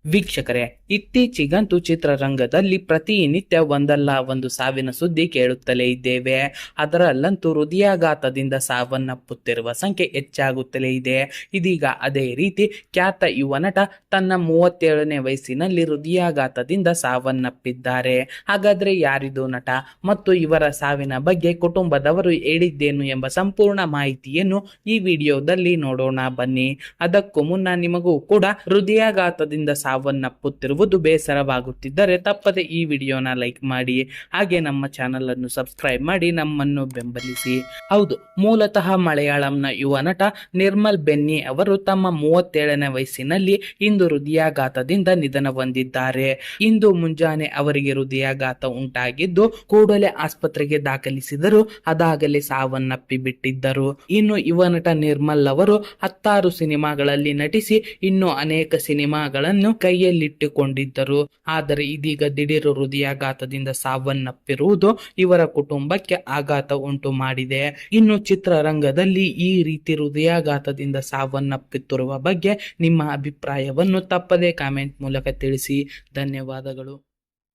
ವೀಕ್ಷಕರೇ, ಇತ್ತೀಚಿಗಂತೂ ಚಿತ್ರರಂಗದಲ್ಲಿ ಪ್ರತಿನಿತ್ಯ ಒಂದಲ್ಲ ಒಂದು ಸಾವಿನ ಸುದ್ದಿ ಕೇಳುತ್ತಲೇ ಇದ್ದೇವೆ. ಅದರಲ್ಲಂತೂ ಹೃದಯಾಘಾತದಿಂದ ಸಾವನ್ನಪ್ಪುತ್ತಿರುವ ಸಂಖ್ಯೆ ಹೆಚ್ಚಾಗುತ್ತಲೇ ಇದೆ. ಇದೀಗ ಅದೇ ರೀತಿ ಖ್ಯಾತ ಯುವ ನಟ ತನ್ನ 37ನೇ ವಯಸ್ಸಿನಲ್ಲಿ ಹೃದಯಾಘಾತದಿಂದ ಸಾವನ್ನಪ್ಪಿದ್ದಾರೆ. ಹಾಗಾದ್ರೆ ಯಾರಿದು ನಟ ಮತ್ತು ಇವರ ಸಾವಿನ ಬಗ್ಗೆ ಕುಟುಂಬದವರು ಹೇಳಿದ್ದೇನು ಎಂಬ ಸಂಪೂರ್ಣ ಮಾಹಿತಿಯನ್ನು ಈ ವಿಡಿಯೋದಲ್ಲಿ ನೋಡೋಣ ಬನ್ನಿ. ಅದಕ್ಕೂ ಮುನ್ನ ನಿಮಗೂ ಕೂಡ ಹೃದಯಾಘಾತದಿಂದ ಸಾವನ್ನಪ್ಪುತ್ತಿರುವುದು ಬೇಸರವಾಗುತ್ತಿದ್ದರೆ ತಪ್ಪದೆ ಈ ವಿಡಿಯೋನ ಲೈಕ್ ಮಾಡಿ, ಹಾಗೆ ನಮ್ಮ ಚಾನಲ್ ಅನ್ನು ಸಬ್ಸ್ಕ್ರೈಬ್ ಮಾಡಿ ನಮ್ಮನ್ನು ಬೆಂಬಲಿಸಿ. ಹೌದು, ಮೂಲತಃ ಮಲಯಾಳಂನ ಯುವ ನಟ ನಿರ್ಮಲ್ ಬೆನ್ನಿ ಅವರು ತಮ್ಮ 37ನೇ ವಯಸ್ಸಿನಲ್ಲಿ ಇಂದು ಹೃದಯಾಘಾತದಿಂದ ನಿಧನ ಹೊಂದಿದ್ದಾರೆ. ಇಂದು ಮುಂಜಾನೆ ಅವರಿಗೆ ಹೃದಯಾಘಾತ ಉಂಟಾಗಿದ್ದು ಕೂಡಲೇ ಆಸ್ಪತ್ರೆಗೆ ದಾಖಲಿಸಿದರು. ಅದಾಗಲೇ ಸಾವನ್ನಪ್ಪಿ ಬಿಟ್ಟಿದ್ದರು. ಇನ್ನು ಯುವ ನಟ ನಿರ್ಮಲ್ ಅವರು 16 ಸಿನಿಮಾಗಳಲ್ಲಿ ನಟಿಸಿ ಇನ್ನೂ ಅನೇಕ ಸಿನಿಮಾಗಳನ್ನು ಕೈಯಲ್ಲಿಟ್ಟುಕೊಂಡಿದ್ದರು. ಆದರೆ ಇದೀಗ ದಿಢೀರ್ ಹೃದಯಾಘಾತದಿಂದ ಸಾವನ್ನಪ್ಪಿರುವುದು ಇವರ ಕುಟುಂಬಕ್ಕೆ ಆಘಾತ ಉಂಟು ಮಾಡಿದೆ. ಇನ್ನು ಚಿತ್ರರಂಗದಲ್ಲಿ ಈ ರೀತಿ ಹೃದಯಾಘಾತದಿಂದ ಸಾವನ್ನಪ್ಪುತ್ತಿರುವ ಬಗ್ಗೆ ನಿಮ್ಮ ಅಭಿಪ್ರಾಯವನ್ನು ತಪ್ಪದೇ ಕಾಮೆಂಟ್ ಮೂಲಕ ತಿಳಿಸಿ. ಧನ್ಯವಾದಗಳು.